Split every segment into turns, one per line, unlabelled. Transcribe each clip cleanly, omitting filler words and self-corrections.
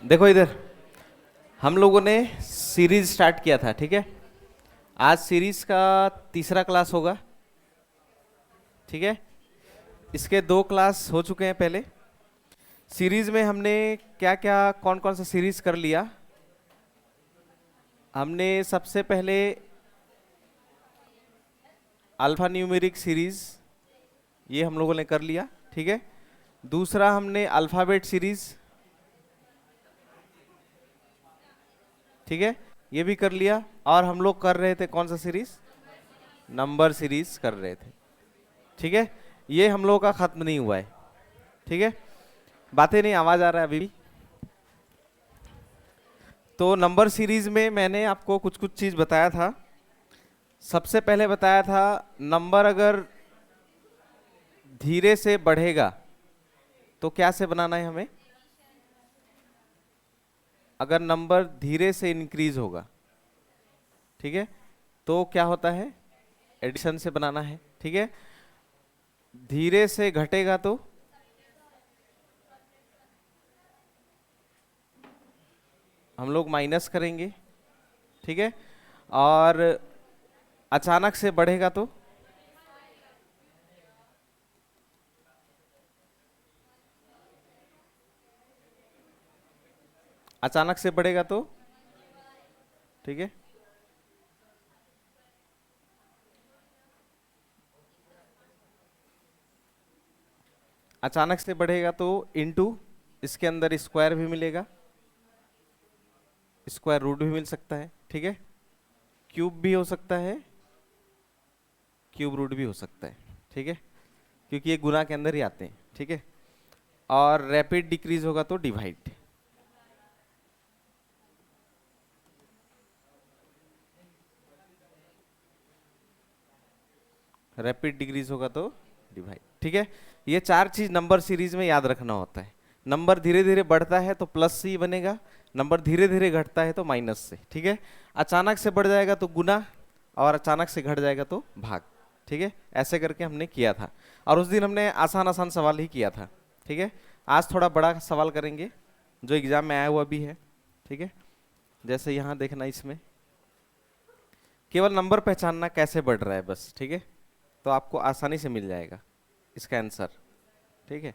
देखो इधर, हम लोगों ने सीरीज स्टार्ट किया था, ठीक है। आज सीरीज का तीसरा क्लास होगा, ठीक है। इसके दो क्लास हो चुके हैं पहले। सीरीज में हमने क्या क्या कौन कौन सा सीरीज कर लिया। हमने सबसे पहले अल्फा न्यूमेरिक सीरीज, ये हम लोगों ने कर लिया, ठीक है। दूसरा हमने अल्फाबेट सीरीज, ठीक है, ये भी कर लिया। और हम लोग कर रहे थे कौन सा सीरीज, नंबर सीरीज कर रहे थे, ठीक है। ये हम लोगों का खत्म नहीं हुआ है, ठीक है। बातें नहीं, आवाज आ रहा है अभी भी। तो नंबर सीरीज में मैंने आपको कुछ कुछ चीज बताया था। सबसे पहले बताया था, नंबर अगर धीरे से बढ़ेगा तो क्या से बनाना है हमें। अगर नंबर धीरे से इंक्रीज होगा, ठीक है, तो क्या होता है, एडिशन से बनाना है, ठीक है। धीरे से घटेगा तो हम लोग माइनस करेंगे, ठीक है। और अचानक से बढ़ेगा तो अचानक से बढ़ेगा तो, ठीक है। अचानक से बढ़ेगा तो इनटू, इसके अंदर स्क्वायर भी मिलेगा, स्क्वायर रूट भी मिल सकता है, ठीक है। क्यूब भी हो सकता है, क्यूब रूट भी हो सकता है, ठीक है, क्योंकि ये गुना के अंदर ही आते हैं, ठीक है। और रैपिड डिक्रीज होगा तो डिवाइड, रैपिड डिक्रीज होगा तो डिवाइड, ठीक है। ये चार चीज नंबर सीरीज में याद रखना होता है। नंबर धीरे धीरे बढ़ता है तो प्लस से ही बनेगा, नंबर धीरे धीरे घटता है तो माइनस से, ठीक है। अचानक से बढ़ जाएगा तो गुना, और अचानक से घट जाएगा तो भाग, ठीक है। ऐसे करके हमने किया था, और उस दिन हमने आसान आसान सवाल ही किया था, ठीक है। आज थोड़ा बड़ा सवाल करेंगे जो एग्जाम में आया हुआ भी है, ठीक है। जैसे यहाँ देखना, इसमें केवल नंबर पहचानना कैसे बढ़ रहा है बस, ठीक है। तो आपको आसानी से मिल जाएगा इसका आंसर, ठीक है।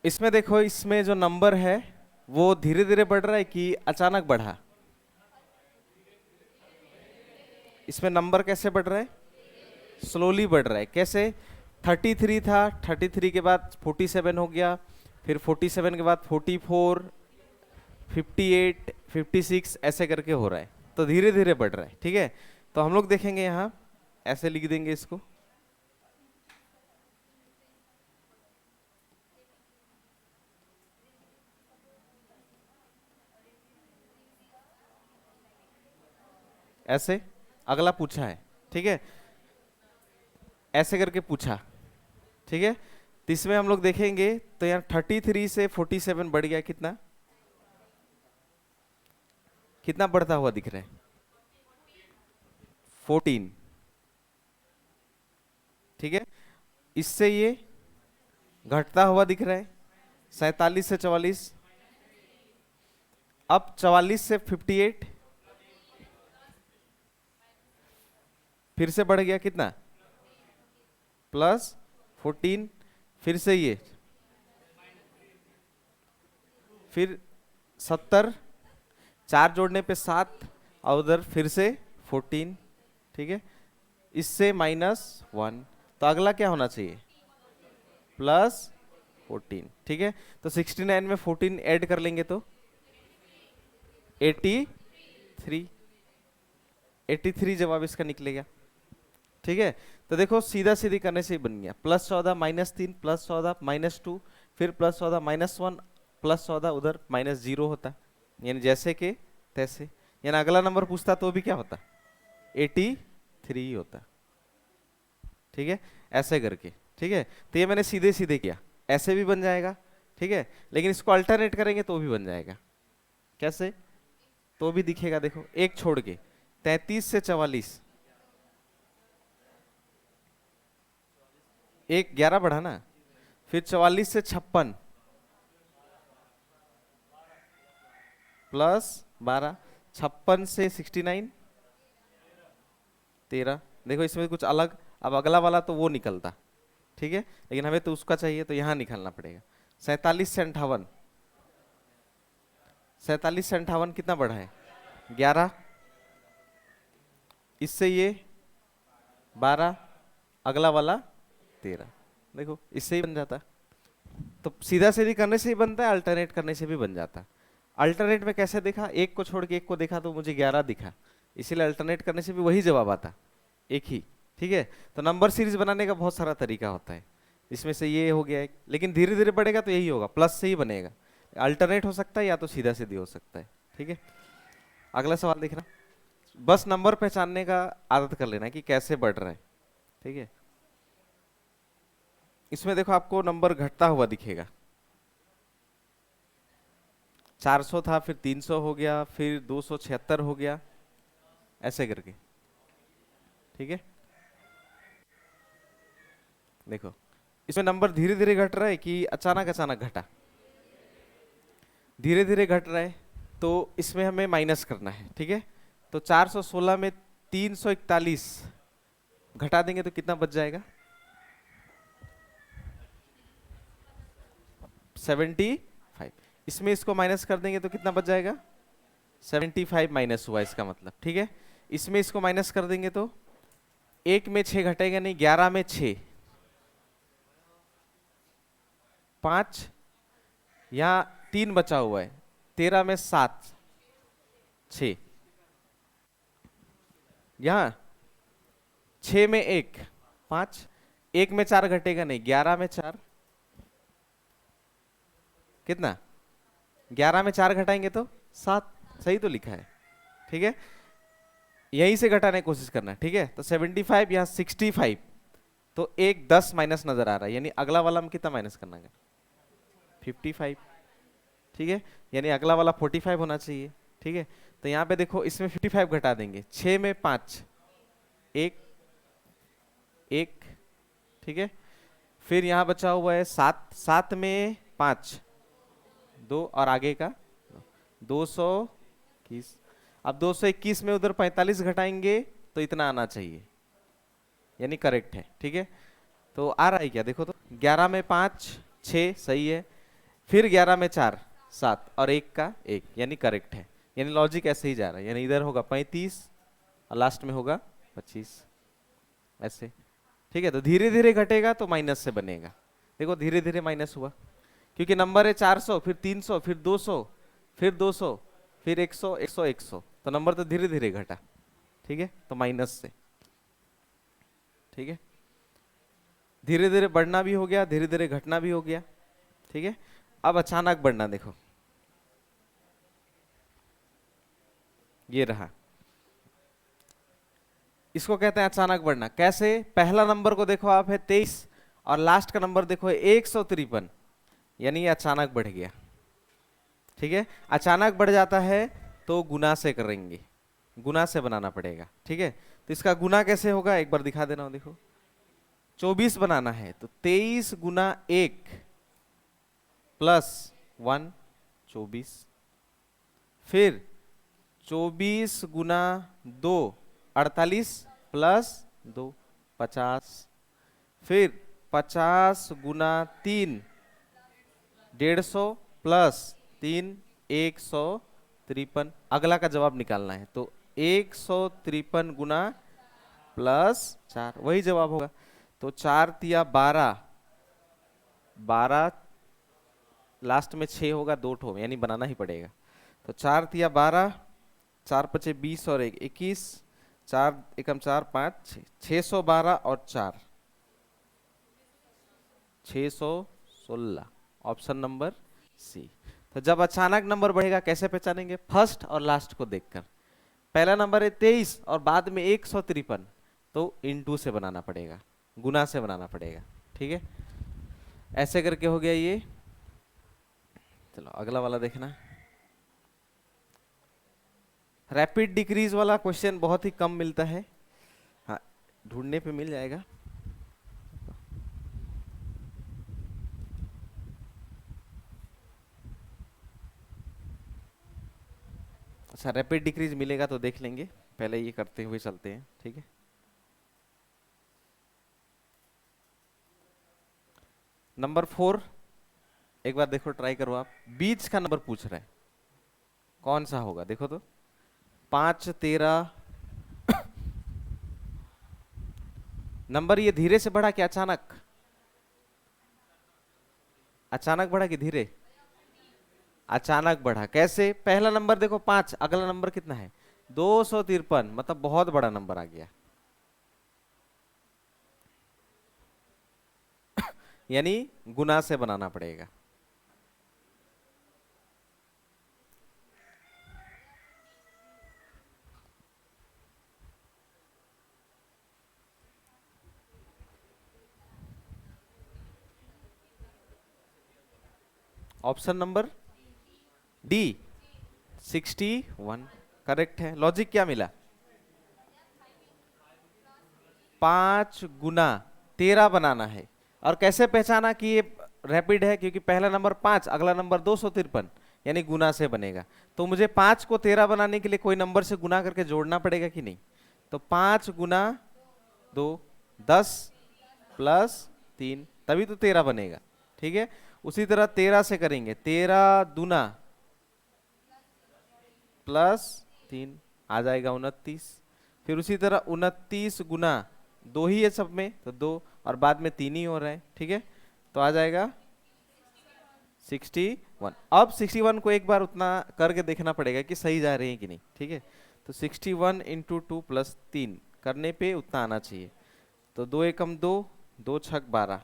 इसमें देखो, इसमें जो नंबर है वो धीरे धीरे बढ़ रहा है कि अचानक बढ़ा। इसमें नंबर कैसे बढ़ रहा है, स्लोली बढ़ रहा है। कैसे, 33 था, 33 के बाद 47 हो गया, फिर 47 के बाद 44, 58, 56, ऐसे करके हो रहा है। तो धीरे धीरे बढ़ रहा है, ठीक है। तो हम लोग देखेंगे यहाँ, ऐसे लिख देंगे इसको, ऐसे। अगला पूछा है, ठीक है, ऐसे करके पूछा, ठीक है। तो इसमें हम लोग देखेंगे तो यहाँ 33 से 47 बढ़ गया, कितना कितना बढ़ता हुआ दिख रहा है, 14, ठीक है। इससे ये घटता हुआ दिख रहा है, 47 से 44। अब 44 से 58, फिर से बढ़ गया कितना, +14। फिर से ये, फिर 70, 4 जोड़ने पे 7, और उधर फिर से 14, ठीक है। इससे -1, तो अगला क्या होना चाहिए, +14, ठीक है। तो 69 में 14 ऐड कर लेंगे तो 83, 83 जवाब इसका निकलेगा, ठीक है। तो देखो, सीधा सीधी करने से ही बन गया, +14 -3 +14 -2, फिर +14 -1 +14, उधर -0 होता, यानी जैसे के तैसे। यानी अगला नंबर पूछता तो भी क्या होता, 83 होता, ठीक है। ऐसे करके, ठीक है। तो ये मैंने सीधे सीधे किया, ऐसे भी बन जाएगा, ठीक है। लेकिन इसको अल्टरनेट करेंगे तो भी बन जाएगा। कैसे, तो भी दिखेगा, देखो एक छोड़ के, 33 से 44, एक 11 बढ़ा ना, फिर 44 से 56, प्लस 12, 56 से 69 13। देखो इसमें कुछ अलग, अब अगला वाला तो वो निकलता, ठीक है, लेकिन हमें तो उसका चाहिए तो यहाँ निकालना पड़ेगा। 47 से 58, 47 से 58 कितना बढ़ा है 11, इससे ये 12, अगला वाला 13। देखो इससे ही बन जाता, तो सीधा सीधी करने से ही बनता है, अल्टरनेट करने से भी बन जाता। अल्टरनेट में कैसे देखा, एक को छोड़ के एक को देखा तो मुझे 11 दिखा, इसीलिए अल्टरनेट करने से भी वही जवाब आता, एक ही। ठीक है, तो नंबर सीरीज बनाने का बहुत सारा तरीका होता है, इसमें से ये हो गया एक, लेकिन धीरे धीरे बढ़ेगा तो यही होगा, प्लस से ही बनेगा। अल्टरनेट हो सकता है या तो सीधा सीधी हो सकता है। ठीक है, अगला सवाल देखना, बस नंबर पहचानने का आदत कर लेना कि कैसे बढ़ रहा है। ठीक है, इसमें देखो आपको नंबर घटता हुआ दिखेगा, 400 था, फिर 300 हो गया, फिर 276 हो गया, ऐसे करके। ठीक है, देखो इसमें नंबर धीरे धीरे घट रहा है कि अचानक अचानक घटा, धीरे धीरे घट रहा है, तो इसमें हमें माइनस करना है। ठीक है, तो 416 में 341 घटा देंगे तो कितना बच जाएगा 75। इसमें इसको माइनस कर देंगे तो कितना बच जाएगा 75 माइनस हुआ इसका मतलब। ठीक है, इसमें इसको माइनस कर देंगे तो एक में 6 घटेगा नहीं, 11 में 6, 5, यहाँ 3 बचा हुआ है, 13 में 7, 6, यहाँ 6 में 1, 5, 1 में 4 घटेगा नहीं, 11 में 4 कितना, 11 में 4 घटाएंगे तो 7, सही तो लिखा है। ठीक है, यहीं से घटाने की कोशिश करना है। ठीक है, तो 75 यहाँ 65, तो एक 10 माइनस नजर आ रहा है, यानी अगला वाला में कितना माइनस करना है 55। ठीक है, यानी अगला वाला 45 होना चाहिए। ठीक है, तो यहाँ पे देखो इसमें 55 घटा देंगे, 6 में 5, 1, 1। ठीक है, फिर यहाँ बचा हुआ है 7, 7 में 5, 2, और आगे का 221। अब 221 में उधर 45 घटाएंगे तो इतना आना चाहिए, यानी करेक्ट है। ठीक है, तो आ रहा है क्या देखो तो, 11 में 5, 6 सही है, फिर 11 में 4, 7, और 1 का 1, यानी करेक्ट है। यानी लॉजिक ऐसे ही जा रहा है, यानी इधर होगा 35 और लास्ट में होगा 25, ऐसे। ठीक है, तो धीरे धीरे घटेगा तो माइनस से बनेगा। देखो धीरे धीरे माइनस हुआ, क्योंकि नंबर है 400, फिर 300, फिर 200, फिर 200, फिर 100, 100, 100, तो नंबर तो धीरे धीरे घटा। ठीक है, तो माइनस से। ठीक है, धीरे धीरे बढ़ना भी हो गया, धीरे धीरे घटना भी हो गया। ठीक है, अब अचानक बढ़ना देखो, ये रहा, इसको कहते हैं अचानक बढ़ना। कैसे, पहला नंबर को देखो आप है 23 और लास्ट का नंबर देखो है 153, यानी ये अचानक बढ़ गया। ठीक है, अचानक बढ़ जाता है तो गुना से करेंगे, गुना से बनाना पड़ेगा। ठीक है, तो इसका गुना कैसे होगा एक बार दिखा देना, देखो 24 बनाना है तो 23 गुना 1 प्लस 1, 24, फिर 24 गुना 2, 48 प्लस 2, 50, फिर 50 गुना 3, 150 प्लस 3, 153। अगला का जवाब निकालना है तो 153 गुना प्लस 4, वही जवाब होगा। तो 4 तिया 12, 12 लास्ट में 6 होगा 2 ठो, यानी बनाना ही पड़ेगा। तो 4 तिया 12, 4 पचे 20 और 1 21, 4 एकम 4 5 6, 612 और 4 616, ऑप्शन नंबर सी। तो जब अचानक नंबर बढ़ेगा कैसे पहचानेंगे, फर्स्ट और लास्ट को देखकर। पहला नंबर है 23 और बाद में 153, तो इनटू से बनाना पड़ेगा, गुना से बनाना पड़ेगा। ठीक है, ऐसे करके हो गया ये। चलो अगला वाला देखना, रैपिड डिक्रीज वाला क्वेश्चन बहुत ही कम मिलता है, हाँ ढूंढने पे मिल जाएगा। अच्छा रैपिड डिक्रीज मिलेगा तो देख लेंगे, पहले ये करते हुए चलते हैं, ठीक है। नंबर 4, एक बार देखो, ट्राई करो आप, बीच का नंबर पूछ रहा है, कौन सा होगा देखो तो। 5 13 नंबर ये धीरे से बढ़ा कि अचानक? अचानक बढ़ा कि धीरे? अचानक बढ़ा। कैसे? पहला नंबर देखो 5, अगला नंबर कितना है 253, मतलब बहुत बड़ा नंबर आ गया। यानी गुना से बनाना पड़ेगा। ऑप्शन नंबर डी 61 करेक्ट है। लॉजिक क्या मिला? 5 गुना 13 बनाना है। और कैसे पहचाना कि ये रैपिड है? क्योंकि पहला नंबर 5, अगला नंबर 253, यानी गुना से बनेगा। तो मुझे 5 को 13 बनाने के लिए कोई नंबर से गुना करके जोड़ना पड़ेगा कि नहीं? तो 5 गुना 2 10 प्लस 3, तभी तो 13 बनेगा, ठीक है। उसी तरह 13 से करेंगे, 13 दूना प्लस 3 आ जाएगा 29। फिर उसी तरह 29 गुना 2 ही है सब में, तो 2, और बाद में 3 ही हो रहा है, ठीक है। तो आ जाएगा 61। अब 61 को एक बार उतना करके देखना पड़ेगा कि सही जा रहे हैं कि नहीं, ठीक है। तो 61 इंटू 2 प्लस 3 करने पे उतना आना चाहिए। तो 2 एकम 2, 2 छक 12,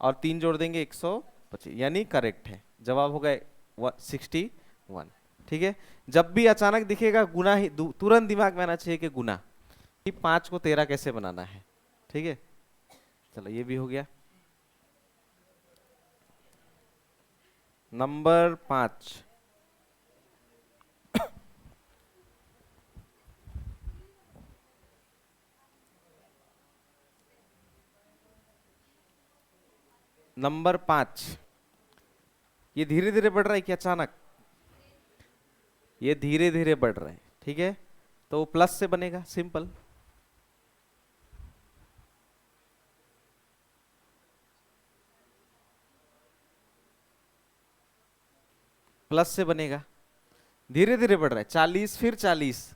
और 3 जोड़ देंगे 125, यानी करेक्ट है। जवाब होगा 61, ठीक है। जब भी अचानक दिखेगा गुना ही तुरंत दिमाग में आना चाहिए कि गुना, कि 5 को 13 कैसे बनाना है, ठीक है। चलो ये भी हो गया। नंबर 5, नंबर 5 ये धीरे धीरे बढ़ रहा है कि अचानक? ये धीरे धीरे बढ़ रहा है, ठीक है। तो प्लस से बनेगा, सिंपल। प्लस से बनेगा, धीरे धीरे बढ़ रहा है। 40, फिर 40,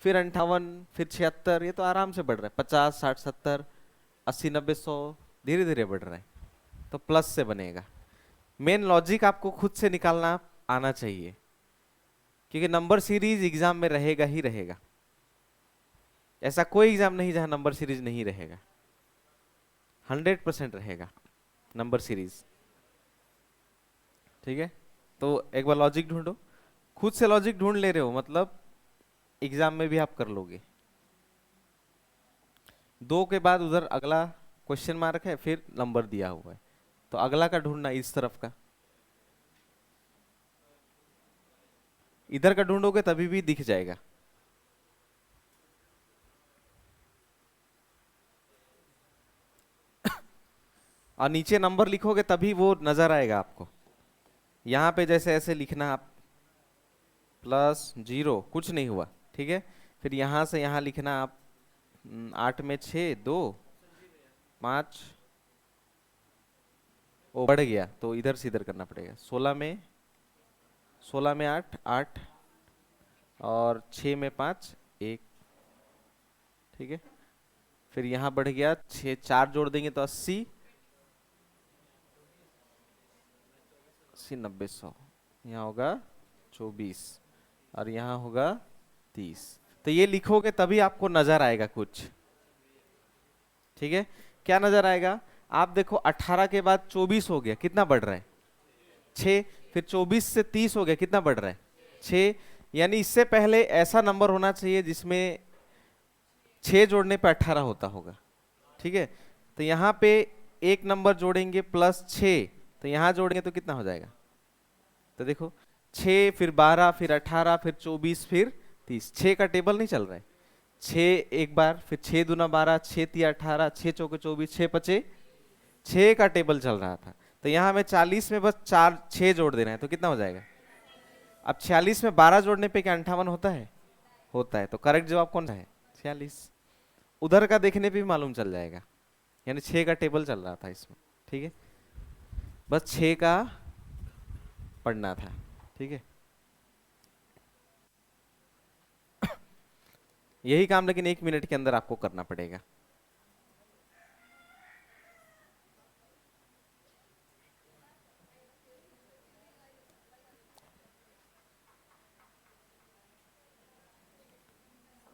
फिर 58, फिर 76, ये तो आराम से बढ़ रहा है। 50 60 70 80 90 100, धीरे धीरे बढ़ रहा है, तो प्लस से बनेगा। मेन लॉजिक आपको खुद से निकालना आना चाहिए, क्योंकि नंबर सीरीज एग्जाम में रहेगा ही रहेगा। ऐसा कोई एग्जाम नहीं जहां नंबर सीरीज नहीं रहेगा, 100% रहेगा नंबर सीरीज, ठीक है। तो एक बार लॉजिक ढूंढो, खुद से लॉजिक ढूंढ ले रहे हो मतलब एग्जाम में भी आप कर लोगे। 2 के बाद उधर अगला क्वेश्चन मार्क है, फिर नंबर दिया हुआ है, तो अगला का ढूंढना इस तरफ का, इधर का ढूंढोगे तभी भी दिख जाएगा। और नीचे नंबर लिखोगे तभी वो नजर आएगा आपको। यहाँ पे जैसे ऐसे लिखना आप, +0 कुछ नहीं हुआ, ठीक है। फिर यहाँ से यहाँ लिखना आप 8 में 6 2 5, ओ बढ़ गया तो इधर से इधर करना पड़ेगा। 16 में 8 8, और 6 में 5 1, ठीक है। फिर यहाँ बढ़ गया 6, 4 जोड़ देंगे तो 80 80 90 100, यहाँ होगा 24, और यहाँ होगा 30। तो ये लिखोगे तभी आपको नजर आएगा कुछ, ठीक है। क्या नजर आएगा? आप देखो 18 के बाद 24 हो गया, कितना बढ़ रहा है 6, फिर 24 से 30 हो गया, कितना बढ़ रहा है 6। यानी इससे पहले ऐसा नंबर होना चाहिए जिसमें 6 जोड़ने पे 18 होता होगा, ठीक है। तो यहाँ पे एक नंबर जोड़ेंगे +6, तो यहाँ जोड़ेंगे तो कितना हो जाएगा? तो देखो 6 फिर 12 फिर 18 फिर 24 फिर 30, 6 का टेबल नहीं चल रहा है। 6 एक बार, फिर 6 दूना 12, 6 तिया 18, 6 चौके 24, 6 पचे 6 का टेबल चल रहा था। तो यहाँ हमें 40 में बस 4 6 जोड़ देना है, तो कितना हो जाएगा? अब 46 में 12 जोड़ने पे क्या 58 होता है? होता है। तो करेक्ट जवाब कौन सा है? 46। उधर का देखने पे भी मालूम चल जाएगा, यानी 6 का टेबल चल रहा था इसमें। ठीक है, बस 6 का पढ़ना था। ठीक है, यही काम लेकिन 1 मिनट के अंदर आपको करना पड़ेगा।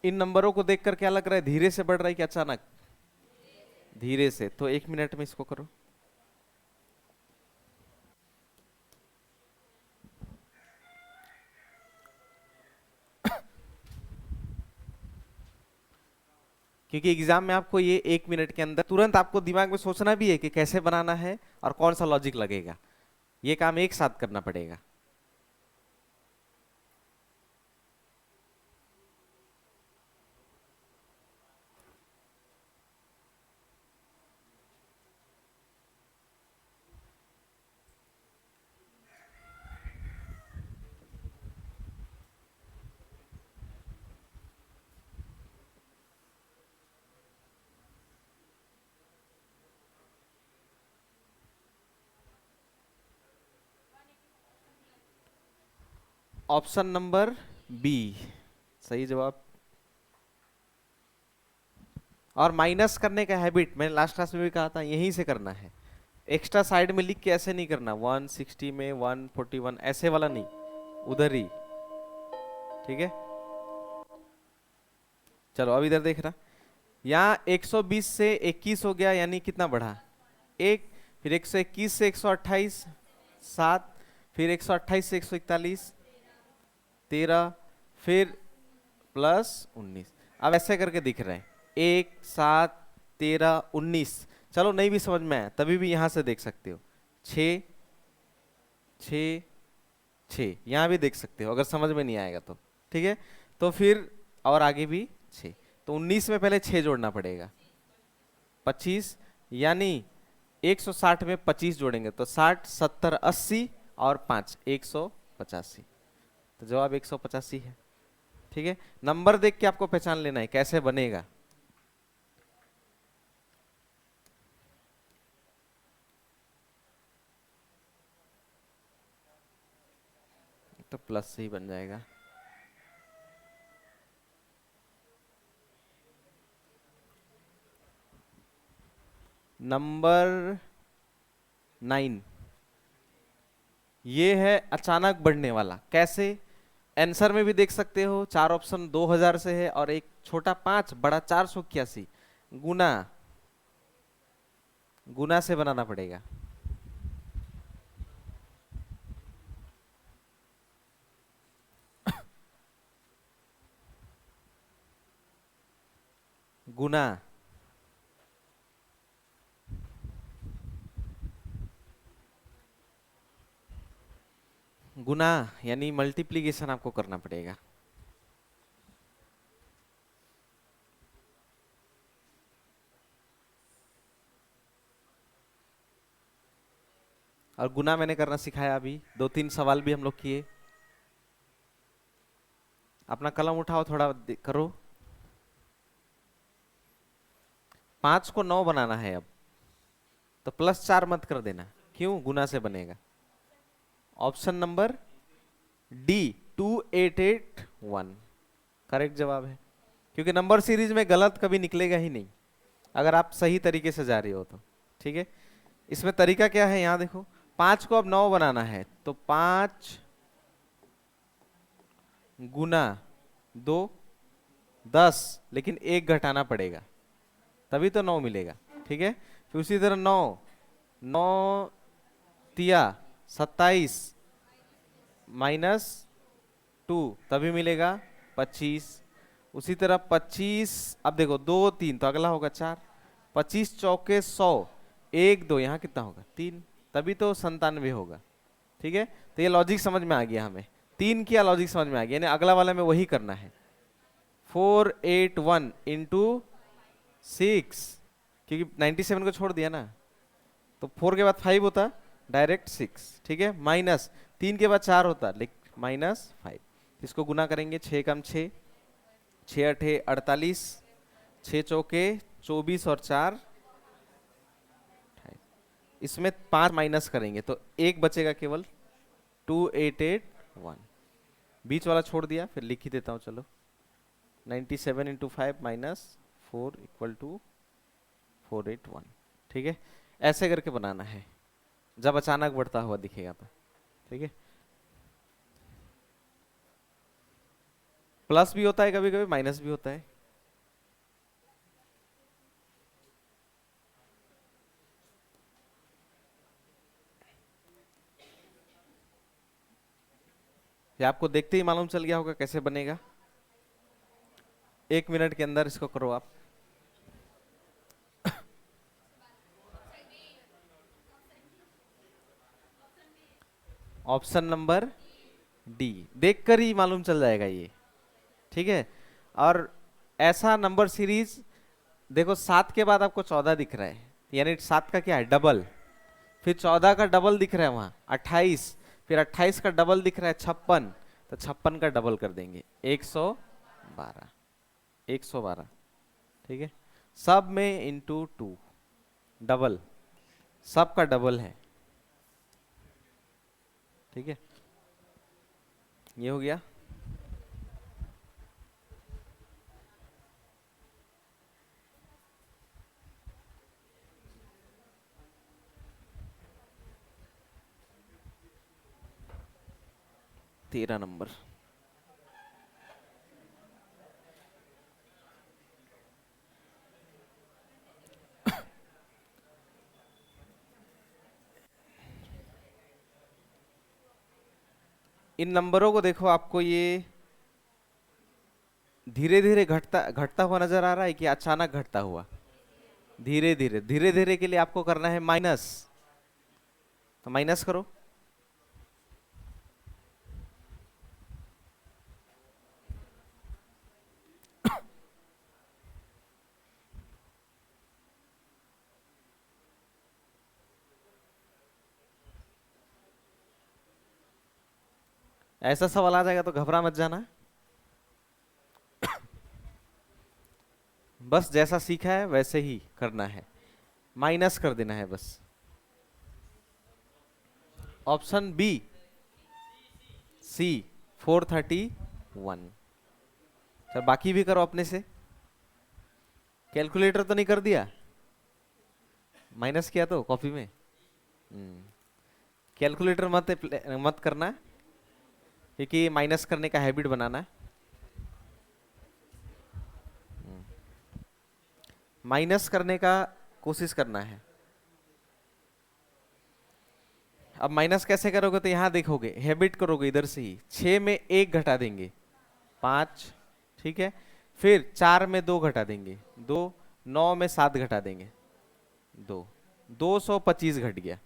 इन नंबरों को देखकर क्या लग रहा है, धीरे से बढ़ रहा है कि अचानक? धीरे से। तो 1 मिनट में इसको करो। क्योंकि एग्जाम में आपको ये 1 मिनट के अंदर तुरंत आपको दिमाग में सोचना भी है कि कैसे बनाना है और कौन सा लॉजिक लगेगा। ये काम एक साथ करना पड़ेगा। ऑप्शन नंबर बी सही जवाब। और माइनस करने का हैबिट मैंने लास्ट क्लास में भी कहा था, यहीं से करना है। एक्स्ट्रा साइड में लिख के ऐसे नहीं करना, 160 में 141 ऐसे वाला नहीं, उधर ही। ठीक है, चलो अब इधर देख रहा, यहाँ 120 से 21 हो गया, यानी कितना बढ़ा? 1। फिर 121 से 128 7, फिर 128 से 141 13, फिर प्लस 19। अब ऐसे करके दिख रहा है 1 7 13 19। चलो नहीं भी समझ में आया तभी भी यहां से देख सकते हो, 6 6 6, यहां भी देख सकते हो अगर समझ में नहीं आएगा तो। ठीक है, तो फिर और आगे भी 6। तो 19 में पहले 6 जोड़ना पड़ेगा, 25, यानी 160 में 25 जोड़ेंगे तो 60 70 80 और 5 185। तो जवाब 185 है। ठीक है, नंबर देख के आपको पहचान लेना है कैसे बनेगा। तो प्लस से ही बन जाएगा। नंबर 9 ये है अचानक बढ़ने वाला। कैसे? आंसर में भी देख सकते हो, 4 ऑप्शन 2000 से है और एक छोटा 5 बड़ा 481। गुना, गुना से बनाना पड़ेगा। गुना, गुना यानी मल्टीप्लीकेशन आपको करना पड़ेगा। और गुना मैंने करना सिखाया, अभी 2-3 सवाल भी हम लोग किए। अपना कलम उठाओ, थोड़ा करो। 5 को 9 बनाना है अब, तो +4 मत कर देना। क्यों? गुना से बनेगा। ऑप्शन नंबर डी 2881 करेक्ट जवाब है, क्योंकि नंबर सीरीज में गलत कभी निकलेगा ही नहीं अगर आप सही तरीके से जा रहे हो तो। ठीक है, इसमें तरीका क्या है, यहां देखो। 5 को अब 9 बनाना है तो 5 गुना 2 10, लेकिन 1 घटाना पड़ेगा तभी तो 9 मिलेगा। ठीक है, फिर उसी तरह 9 9 तिया 27 -2 तभी मिलेगा 25। उसी तरह 25, अब देखो 2 3 तो अगला होगा 4, 25 चौके 100, 1 2 यहाँ कितना होगा 3, तभी तो 97 होगा। ठीक है, तो ये लॉजिक समझ में आ गया हमें। 3 किया, लॉजिक समझ में आ गया, यानी अगला वाला में वही करना है। 481 इंटू 6, क्योंकि 97 को छोड़ दिया ना, तो 4 के बाद 5 होता डायरेक्ट 6। ठीक है, माइनस 3 के बाद 4 होता, -5। इसको गुना करेंगे, 6 कम 6, 6 अठे 48, 6 चौके 24 और 4 28। इसमें 5 माइनस करेंगे तो एक बचेगा केवल, 2881। बीच वाला छोड़ दिया, फिर लिख ही देता हूँ चलो। 97 इंटू 5 माइनस 4 इक्वल टू 481। ठीक है, ऐसे करके बनाना है जब अचानक बढ़ता हुआ दिखेगा तो। ठीक है, प्लस भी होता है कभी कभी, माइनस भी होता है। ये आपको देखते ही मालूम चल गया होगा कैसे बनेगा। 1 मिनट के अंदर इसको करो आप। ऑप्शन नंबर डी, देखकर ही मालूम चल जाएगा ये। ठीक है, और ऐसा नंबर सीरीज देखो, 7 के बाद आपको 14 दिख रहा है, यानी 7 का क्या है, डबल। फिर 14 का डबल दिख रहा है वहां 28, फिर 28 का डबल दिख रहा है 56, तो 56 का डबल कर देंगे 112। 112, ठीक है, सब में इंटू 2, डबल, सब का डबल है। ठीक है, ये हो गया। तेरह नंबर, इन नंबरों को देखो, आपको ये धीरे धीरे घटता घटता हुआ नजर आ रहा है कि अचानक घटता हुआ? धीरे धीरे। धीरे धीरे के लिए आपको करना है माइनस, तो माइनस करो। ऐसा सवाल आ जाएगा तो घबरा मत जाना, बस जैसा सीखा है वैसे ही करना है, माइनस कर देना है बस। ऑप्शन बी, सी 431। चल बाकी भी करो अपने से। कैलकुलेटर तो नहीं कर दिया, माइनस किया तो कॉपी में। कैलकुलेटर मत मत करना, क्योंकि माइनस करने का हैबिट बनाना है। माइनस करने का कोशिश करना है। अब माइनस कैसे करोगे, तो यहां देखोगे, हैबिट करोगे इधर से ही। 6 में 1 घटा देंगे 5, ठीक है, फिर 4 में 2 घटा देंगे 2, 9 में 7 घटा देंगे 2, 225 घट गया।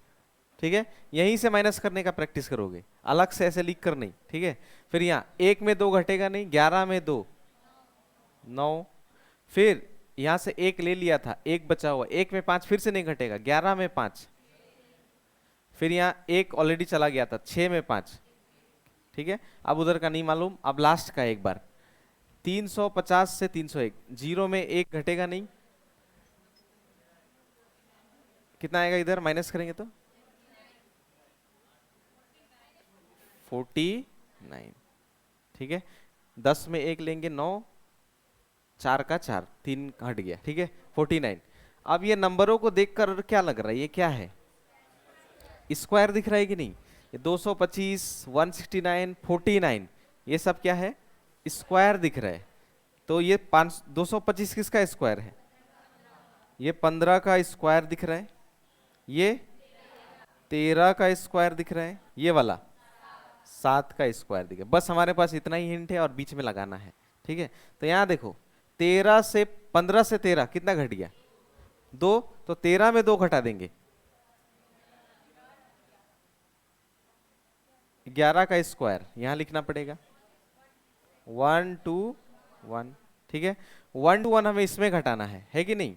ठीक है, यहीं से माइनस करने का प्रैक्टिस करोगे, अलग से ऐसे लिख कर नहीं। ठीक है, फिर यहाँ 1 में 2 घटेगा नहीं, 11 में 2 9, फिर यहां से 1 ले लिया था, 1 बचा हुआ, 1 में 5 फिर से नहीं घटेगा, 11 में 5, फिर यहाँ 1 ऑलरेडी चला गया था, 6 में 5। ठीक है, अब उधर का नहीं मालूम, अब लास्ट का एक बार, 350 से 301, 0 में 1 घटेगा नहीं, कितना आएगा इधर माइनस करेंगे तो 49। ठीक है, 10 में 1 लेंगे 9, 4 का 4, 3 हट गया। ठीक है, 49। अब ये नंबरों को देखकर क्या लग रहा है, ये क्या है, स्क्वायर दिख रहा है कि नहीं? ये 225, 169, 49, ये सब क्या है, स्क्वायर दिख रहा है। तो ये 225 किसका स्क्वायर है? ये 15 का स्क्वायर दिख रहा है, ये 13 का स्क्वायर दिख रहा है, ये वाला 7 का स्क्वायर दिख रहा है। बस हमारे पास इतना ही हिंट है और बीच में लगाना है। ठीक है, तो यहाँ देखो, 13 से 15 से 13 कितना घट गया 2, तो 13 में 2 घटा देंगे, 11 का स्क्वायर यहां लिखना पड़ेगा, 1 2 1। ठीक है, 1 to 1 हमें इसमें घटाना है कि नहीं,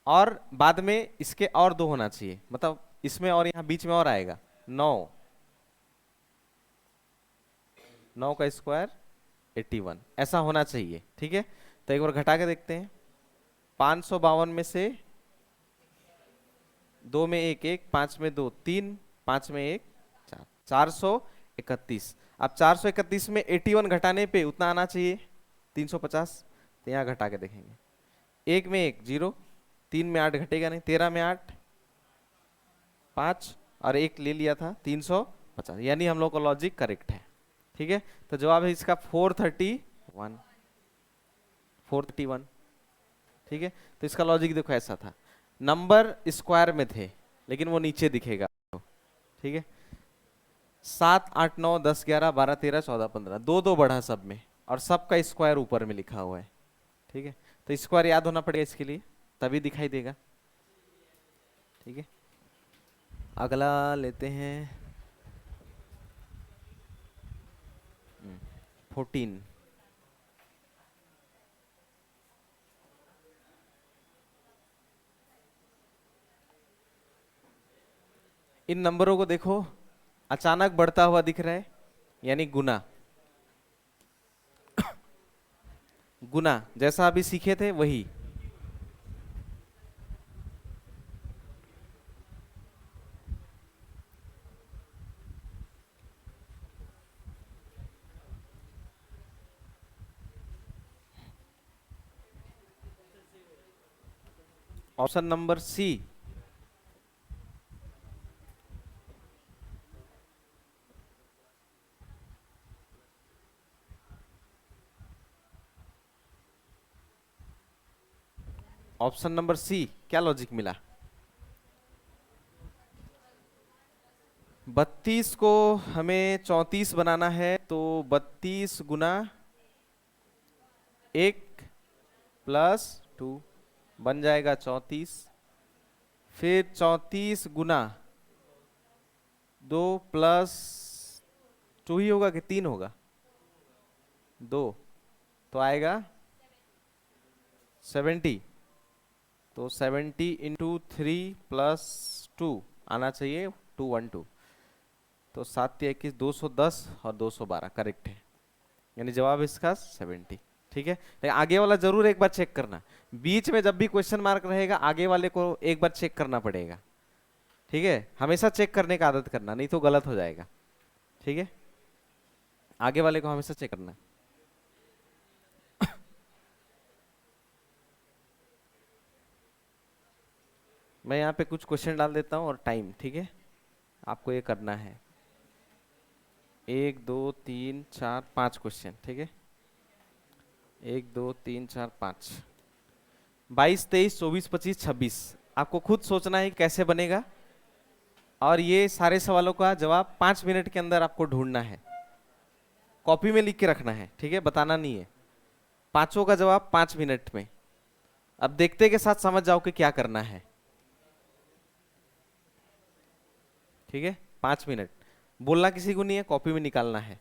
और बाद में इसके और 2 होना चाहिए, मतलब इसमें और यहाँ बीच में और आएगा 9। 9 का स्क्वायर 81, ऐसा होना चाहिए। ठीक है, तो एक बार घटा के देखते हैं। 552 में से 2 में 1 1, 5 में 2 3, 5 में 1 4, 431। अब 431 में 81 घटाने पे उतना आना चाहिए 350, तो यहाँ घटा के देखेंगे। 1 में 1 0, 3 में 8 घटेगा नहीं, 13 में 8 5 और 1 ले लिया था 350, यानी हम लोग का लॉजिक करेक्ट है। ठीक है, तो जवाब है इसका 431, 431। ठीक है, तो इसका लॉजिक देखो ऐसा था, नंबर स्क्वायर में थे लेकिन वो नीचे दिखेगा। ठीक है, 7 8 9 10 11 12 13 14 15, दो दो बढ़ा सब में और सबका स्क्वायर ऊपर में लिखा हुआ है। ठीक है, तो स्क्वायर याद होना पड़ेगा इसके लिए, तभी दिखाई देगा। ठीक है, अगला लेते हैं 14। इन नंबरों को देखो, अचानक बढ़ता हुआ दिख रहा है, यानी गुना। गुना जैसा अभी सीखे थे वही। Option number C, option number C, क्या लॉजिक मिला? 32 को हमें 34 बनाना है, तो 32 गुना 1 प्लस 2 बन जाएगा 34, फिर 34 गुना 2 प्लस 2 ही होगा कि 3 होगा? 2, तो आएगा 70। तो 70 इंटू 3 प्लस 2 आना चाहिए 212, तो 7 या 21 210 और 212 करेक्ट है, यानी जवाब इसका 70। ठीक है, लेकिन आगे वाला जरूर एक बार चेक करना, बीच में जब भी क्वेश्चन मार्क रहेगा आगे वाले को एक बार चेक करना पड़ेगा। ठीक है, हमेशा चेक करने का आदत करना, नहीं तो गलत हो जाएगा। ठीक है, आगे वाले को हमेशा चेक करना। मैं यहाँ पे कुछ क्वेश्चन डाल देता हूँ और टाइम। ठीक है, आपको ये करना है 1 2 3 4 5 क्वेश्चन। ठीक है, 1 2 3 4 5, 22 23 24 25 26, आपको खुद सोचना है कैसे बनेगा, और ये सारे सवालों का जवाब 5 मिनट के अंदर आपको ढूंढना है, कॉपी में लिख के रखना है। ठीक है, बताना नहीं है, पांचों का जवाब 5 मिनट में। अब देखते के साथ समझ जाओ कि क्या करना है। ठीक है, 5 मिनट, बोलना किसी को नहीं है, कॉपी में निकालना है,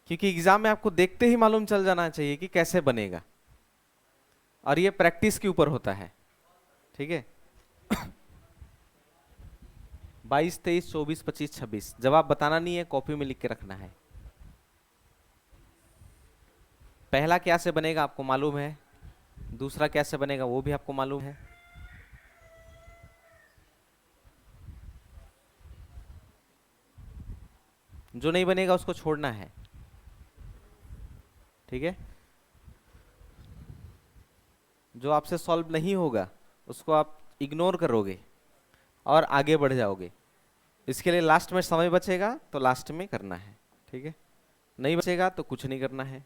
क्योंकि एग्जाम में आपको देखते ही मालूम चल जाना चाहिए कि कैसे बनेगा, और ये प्रैक्टिस के ऊपर होता है। ठीक है, 22 23 24 25 26, जवाब बताना नहीं है, कॉपी में लिख के रखना है। पहला क्या से बनेगा आपको मालूम है, दूसरा क्या से बनेगा वो भी आपको मालूम है। जो नहीं बनेगा उसको छोड़ना है। ठीक है, जो आपसे सॉल्व नहीं होगा उसको आप इग्नोर करोगे और आगे बढ़ जाओगे। इसके लिए लास्ट में समय बचेगा तो लास्ट में करना है। ठीक है, नहीं बचेगा तो कुछ नहीं करना है।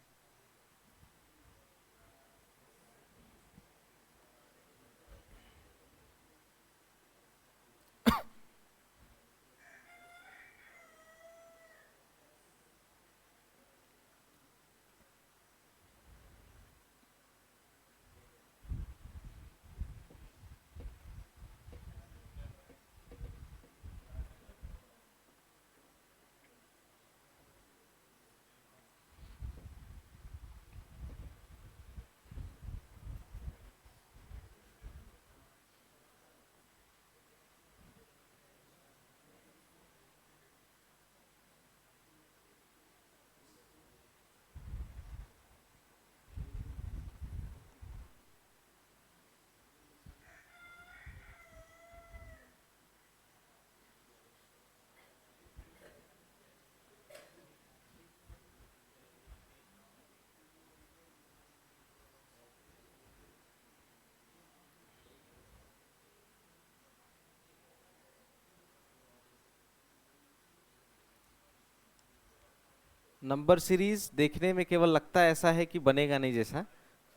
नंबर सीरीज देखने में केवल लगता है ऐसा है कि बनेगा नहीं जैसा,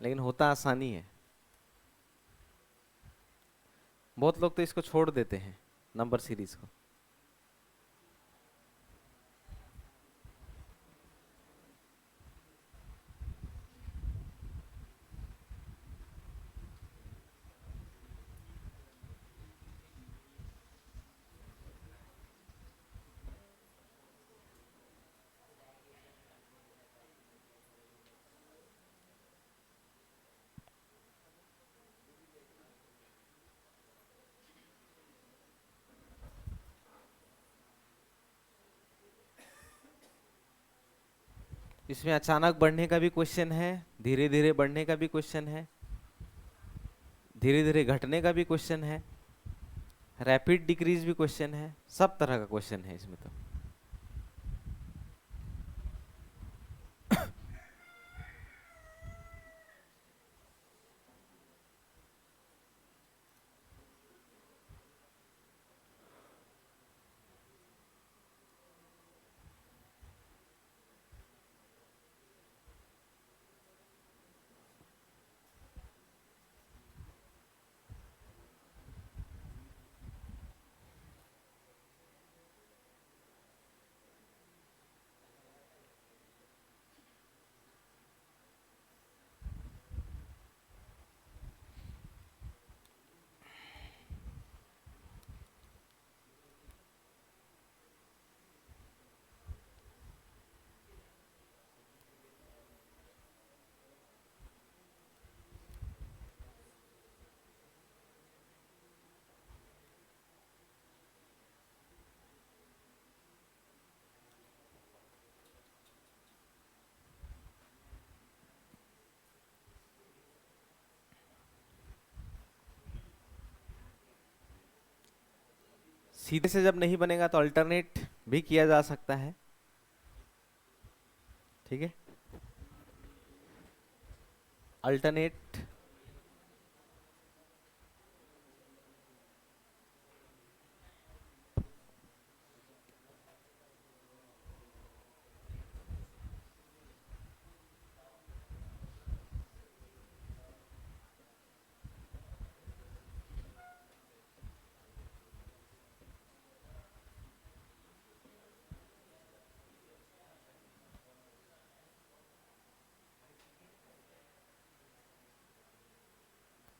लेकिन होता आसानी है। बहुत लोग तो इसको छोड़ देते हैं, नंबर सीरीज को। इसमें अचानक बढ़ने का भी क्वेश्चन है, धीरे धीरे बढ़ने का भी क्वेश्चन है, धीरे धीरे घटने का भी क्वेश्चन है, रैपिड डिक्रीज भी क्वेश्चन है, सब तरह का क्वेश्चन है इसमें तो। सीधे से जब नहीं बनेगा तो अल्टरनेट भी किया जा सकता है, ठीक है। अल्टरनेट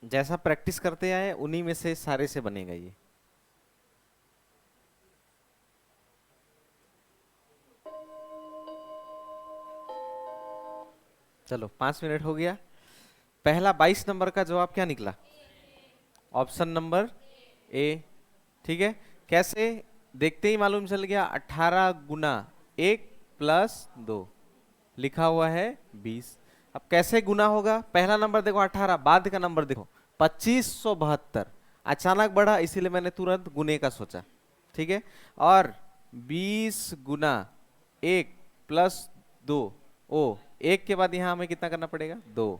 जैसा प्रैक्टिस करते आए उन्हीं में से सारे से बनेगा ये। चलो 5 मिनट हो गया। पहला 22 नंबर का जवाब क्या निकला? ऑप्शन नंबर ए, ठीक है। कैसे? देखते ही मालूम चल गया, 18 गुना 1 प्लस 2 लिखा हुआ है 20। अब कैसे गुना होगा? पहला नंबर देखो 18, बाद का नंबर देखो 2572, अचानक बढ़ा इसीलिए मैंने तुरंत गुने का सोचा, ठीक है। और 20 गुना 1 प्लस 2, ओ 1 के बाद यहां हमें कितना करना पड़ेगा? 2,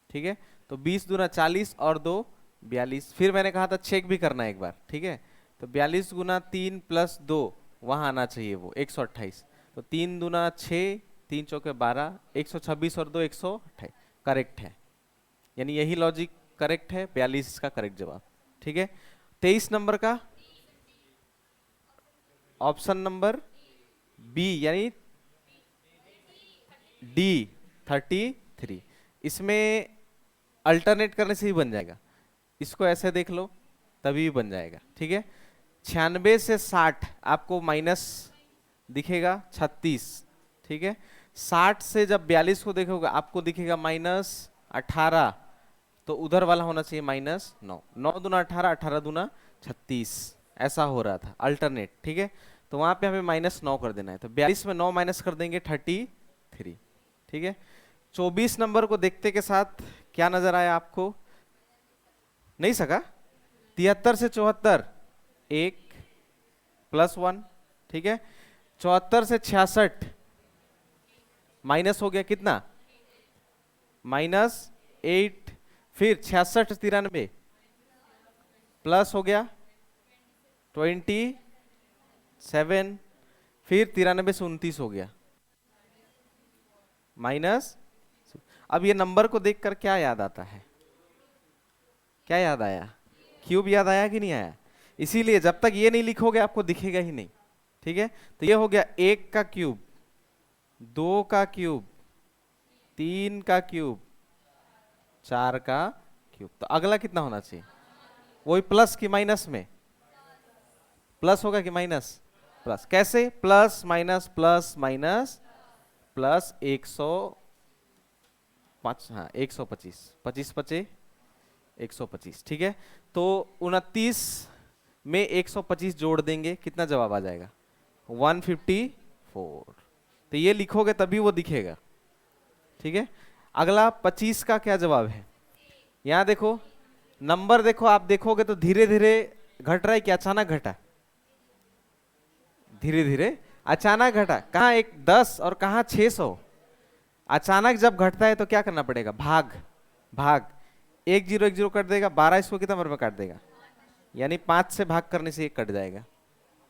ठीक है। तो 20 दूना 40 और 2 42। फिर मैंने कहा था चेक भी करना एक बार, ठीक है। तो 42 गुना 3 प्लस 2, वहां आना चाहिए वो 128। तो 3 दूना 6, 3 चौके 12, 126 और 2 128, करेक्ट है। यानी यही लॉजिक करेक्ट है, 42 इसका करेक्ट जवाब, ठीक है। 23 नंबर का ऑप्शन नंबर बी यानी डी 33, इसमें अल्टरनेट करने से ही बन जाएगा। इसको ऐसे देख लो तभी बन जाएगा, ठीक है। 96 से 60 आपको माइनस दिखेगा 36, ठीक है। 60 से जब 42 को देखोगे आपको दिखेगा -18, तो उधर वाला होना चाहिए -9। 9 दूना 18, 18 दूना 36, ऐसा हो रहा था अल्टरनेट, ठीक है। तो वहां पे हमें -9 कर देना है, तो 42 में 9 माइनस कर देंगे 33, ठीक है। 24 नंबर को देखते के साथ क्या नजर आया आपको? नहीं सका? 73 से 74 1 प्लस 1, ठीक है। 74 से 66 माइनस हो गया कितना? -8। फिर 66 93 प्लस हो गया 27। फिर 93 से 29 हो गया माइनस। अब ये नंबर को देखकर क्या याद आता है? क्या याद आया? क्यूब याद आया कि नहीं आया? इसीलिए जब तक ये नहीं लिखोगे आपको दिखेगा ही नहीं। ठीक है, तो ये हो गया 1 का क्यूब, 2 का क्यूब, 3 का क्यूब, 4 का क्यूब। तो अगला कितना होना चाहिए? वही प्लस की माइनस में? प्लस होगा कि माइनस? प्लस। कैसे? Plus minus plus minus plus 105, हाँ 125, 25 पचे 125। ठीक है, तो 29 में 125 जोड़ देंगे, कितना जवाब आ जाएगा? 154। तो ये लिखोगे तभी वो दिखेगा। ठीक है, अगला 25 का क्या जवाब है? यहां देखो, नंबर देखो, आप देखोगे तो धीरे धीरे घट रहा है कि अचानक घटा? धीरे धीरे अचानक घटा। कहाँ एक 10 और कहाँ 600। अचानक जब घटता है तो क्या करना पड़ेगा? भाग। भाग 1 0 1 0 कट देगा, 12 इसको कितना नंबर में काट देगा? यानी 5 से भाग करने से ये कट जाएगा।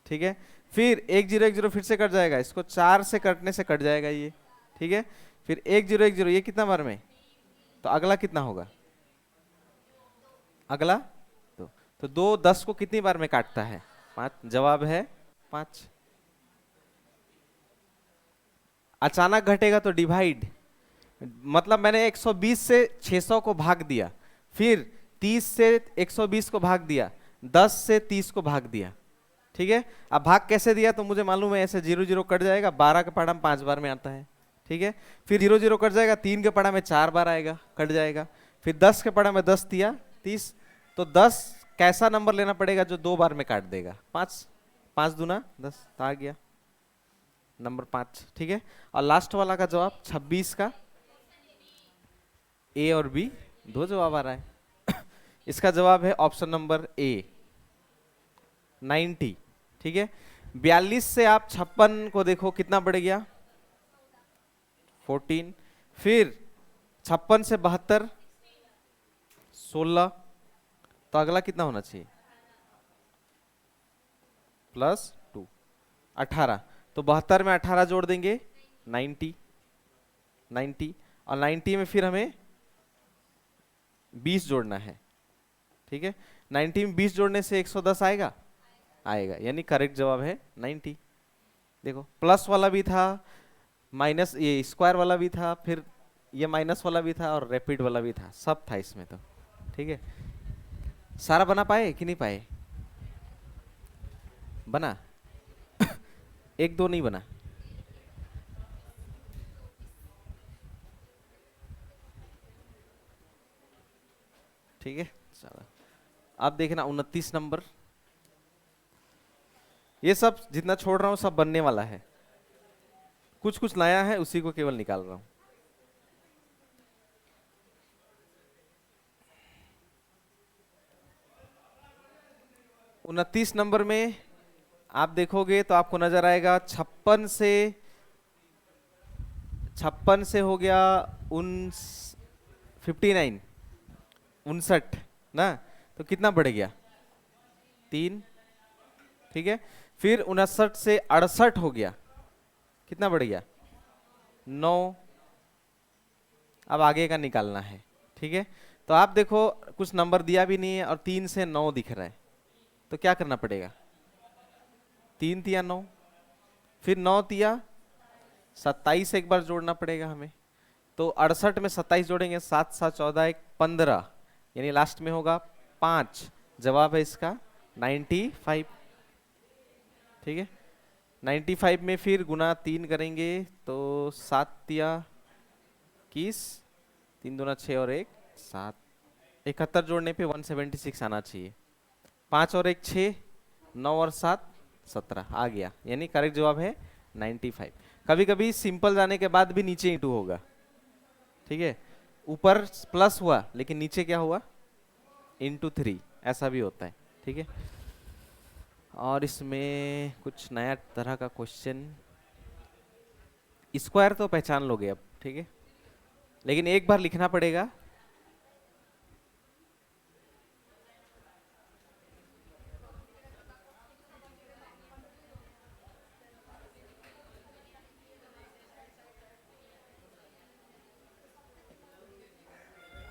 ठीक है, फिर 1 0 1 0 फिर से कट जाएगा, इसको 4 से कटने से कट जाएगा ये। ठीक है, फिर 1 0 1 0, ये कितना बार में? तो अगला कितना होगा? अगला तो 2 10 को कितनी बार में काटता है? 5। जवाब है 5। अचानक घटेगा तो डिवाइड, मतलब मैंने 120 से 600 को भाग दिया, फिर 30 से 120 को भाग दिया, 10 से 30 को भाग दिया। ठीक है, अब भाग कैसे दिया तो मुझे मालूम है, ऐसे 0 0 कट जाएगा, 12 के पढ़ा में 5 बार में आता है। ठीक है, फिर 0 0 कट जाएगा, 3 के पढ़ा में 4 बार आएगा, कट जाएगा, फिर 10 के पढ़ा में 10 दिया 30। तो 10 कैसा नंबर लेना पड़ेगा जो 2 बार में काट देगा? 5। 5 दूना 10, तो आ गया नंबर 5। ठीक है, और लास्ट वाला का जवाब 26 का ए और बी दो जवाब आ रहा है। इसका जवाब है ऑप्शन नंबर ए 90। ठीक है, 42 से आप 56 को देखो कितना बढ़ गया? 14। फिर 56 से 72 16। तो अगला कितना होना चाहिए? +2 18। तो 72 में 18 जोड़ देंगे 90। 90 और 90 में फिर हमें 20 जोड़ना है। ठीक है, 90 में 20 जोड़ने से 110 आएगा? आएगा, यानी करेक्ट जवाब है 90। देखो प्लस वाला भी था, माइनस ये स्क्वायर वाला भी था, फिर ये माइनस वाला भी था और रैपिड वाला भी था, सब था इसमें तो। ठीक है, सारा बना पाए कि नहीं पाए? बना? एक दो नहीं बना? ठीक है, चलो अब देखना 29 नंबर। ये सब जितना छोड़ रहा हूं सब बनने वाला है, कुछ कुछ नया है उसी को केवल निकाल रहा हूं। 29 नंबर में आप देखोगे तो आपको नजर आएगा 56 से हो गया 59 59 ना, तो कितना बढ़ गया? 3। ठीक है, फिर 59 से 68 हो गया, कितना बढ़ गया? 9। अब आगे का निकालना है। ठीक है, तो आप देखो कुछ नंबर दिया भी नहीं है और 3 से 9 दिख रहा है, तो क्या करना पड़ेगा? 3 तिया 9, फिर 9 तिया 27 एक बार जोड़ना पड़ेगा हमें। तो 68 में 27 जोड़ेंगे, 7 7 14 1 15, यानी लास्ट में होगा 5। जवाब है इसका 95। ठीक है, 95 में फिर गुना 3 करेंगे तो 7 तिया 21, 3 दूना 6 और 1 7, 71 जोड़ने पे 176 आना चाहिए। 5 और 1 6, 9 और 7 17 आ गया, यानी करेक्ट जवाब है 95। कभी कभी सिंपल जाने के बाद भी नीचे इंटू होगा। ठीक है, ऊपर प्लस हुआ लेकिन नीचे क्या हुआ? इंटू 3, ऐसा भी होता है। ठीक है, और इसमें कुछ नया तरह का क्वेश्चन, स्क्वायर तो पहचान लोगे अब। ठीक है, लेकिन एक बार लिखना पड़ेगा।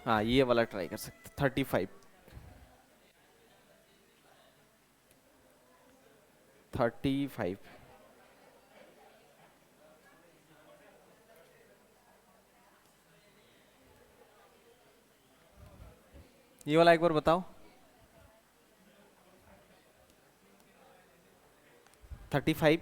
हाँ ये वाला ट्राई कर सकते, 35, 35। ये वाला एक बार बताओ, 35।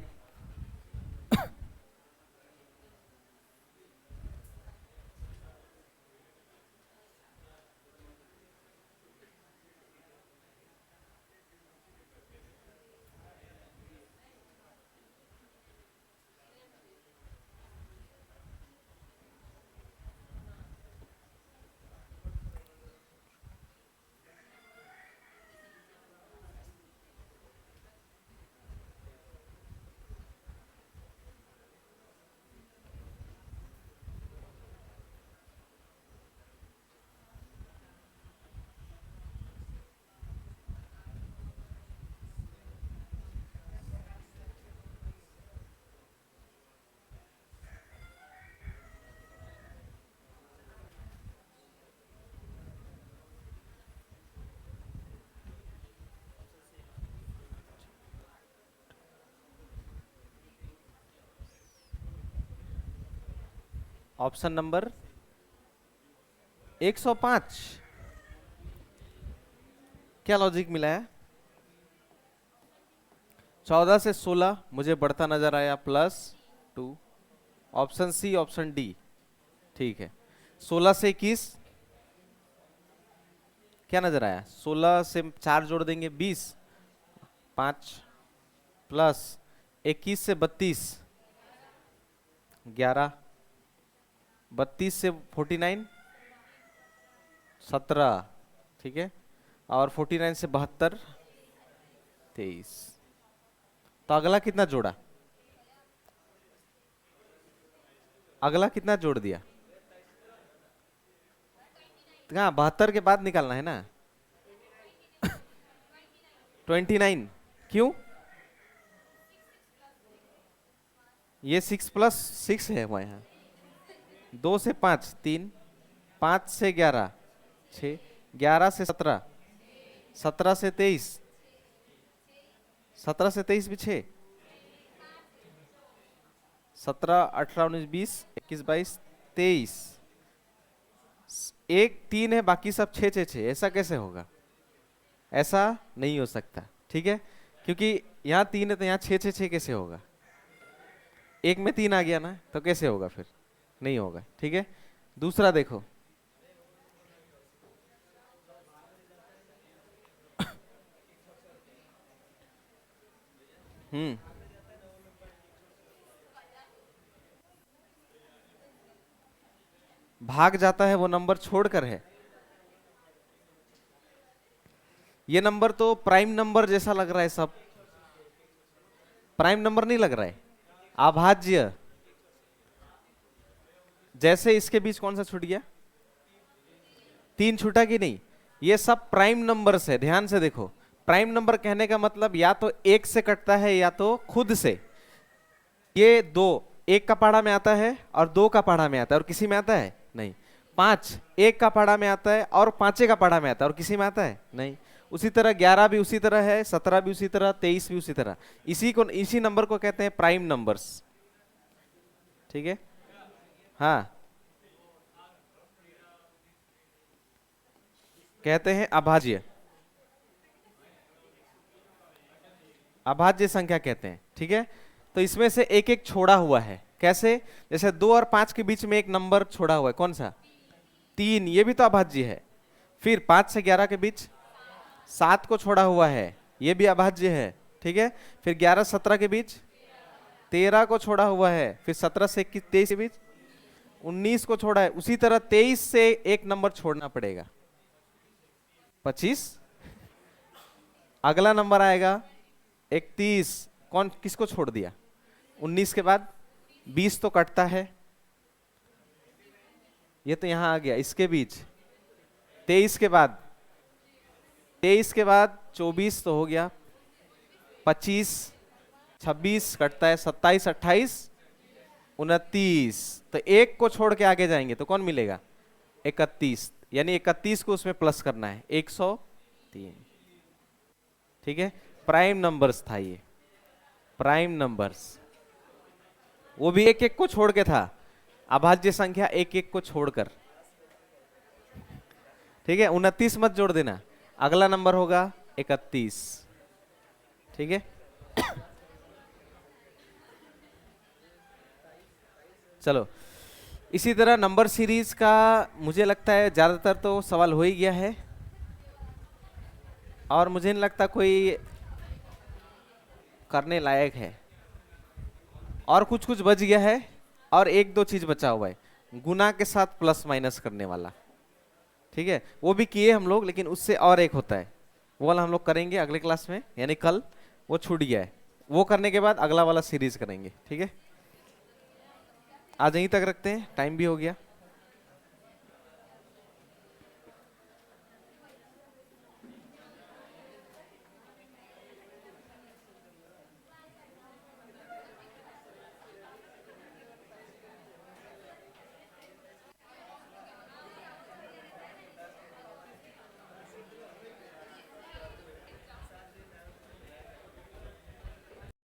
ऑप्शन नंबर 105, क्या लॉजिक मिला है? 14 से 16 मुझे बढ़ता नजर आया, +2। ऑप्शन सी, ऑप्शन डी, ठीक है। 16 से 21 क्या नजर आया? 16 से 4 जोड़ देंगे 20, 5 प्लस 21 से 32 11, 32 से 49 17, ठीक है। और 49 से 72 23। तो अगला कितना जोड़ा? अगला कितना जोड़ दिया? कहाँ 72 के बाद निकालना है ना। 29, क्यों? ये 6+6 है वहाँ, यहाँ 2 से 5 3, 5 से 11 6, 11 से 17, 17 से 23, 17 से 23 भी 6, 17 18 19 20 21 22 23, एक 3 है, बाकी सब 6 6 6। ऐसा कैसे होगा? ऐसा नहीं हो सकता, ठीक है, क्योंकि यहाँ 3 है तो यहाँ 6 6 6 कैसे होगा? एक में 3 आ गया ना, तो कैसे होगा फिर? नहीं होगा, ठीक है। दूसरा देखो, भाग जाता है वो नंबर छोड़कर है। ये नंबर तो प्राइम नंबर जैसा लग रहा है, सब प्राइम नंबर नहीं लग रहा है, अभाज्य। जैसे इसके बीच कौन सा छूट गया? 3 छूटा कि नहीं? ये सब प्राइम नंबर्स है, ध्यान से देखो। प्राइम नंबर कहने का मतलब या तो 1 से कटता है या तो खुद से। ये 2 1 का पहाड़ा में आता है और 2 का पहाड़ा में आता है, और किसी में आता है नहीं। 5 1 का पहाड़ा में आता है और 5 का पहाड़ा में आता है, और किसी में आता है नहीं। उसी तरह 11 भी उसी तरह है, 17 भी उसी तरह, 23 भी उसी तरह। इसी नंबर को कहते हैं प्राइम नंबर्स, ठीक है। हाँ, कहते हैं अभाज्य, अभाज्य संख्या कहते हैं, ठीक है। तो इसमें से एक एक छोड़ा हुआ है, कैसे? जैसे 2 और 5 के बीच में एक नंबर छोड़ा हुआ है, कौन सा? 3, ये भी तो अभाज्य है। फिर 5 से 11 के बीच 7 को छोड़ा हुआ है, ये भी अभाज्य है, ठीक है। फिर 11 17 के बीच 13 को छोड़ा हुआ है। फिर 17 से 21 23 के बीच 19 को छोड़ा है। उसी तरह 23 से एक नंबर छोड़ना पड़ेगा, 25। अगला नंबर आएगा 31, कौन किसको छोड़ दिया? 19 के बाद 20 तो कटता है, ये तो यहां आ गया। इसके बीच 23 के बाद 24 तो हो गया, 25 26 कटता है, 27 28 29। तो एक को छोड़ के आगे जाएंगे तो कौन मिलेगा? 31। यानी 31 को उसमें प्लस करना है, 103। ठीक है, प्राइम नंबर्स था ये, प्राइम नंबर्स, वो भी एक एक को छोड़ के था, अभाज्य संख्या एक एक को छोड़कर। ठीक है, 29 मत जोड़ देना, अगला नंबर होगा 31। ठीक है, चलो इसी तरह नंबर सीरीज का मुझे लगता है ज्यादातर तो सवाल हो ही गया है, और मुझे नहीं लगता कोई करने लायक है, और कुछ कुछ बच गया है, और एक दो चीज बचा हुआ है, गुना के साथ प्लस माइनस करने वाला। ठीक है, वो भी किए हम लोग, लेकिन उससे और एक होता है, वो वाला हम लोग करेंगे अगले क्लास में, यानी कल, वो छूट गया है, वो करने के बाद अगला वाला सीरीज करेंगे। ठीक है, आज यहीं तक रखते हैं, टाइम भी हो गया।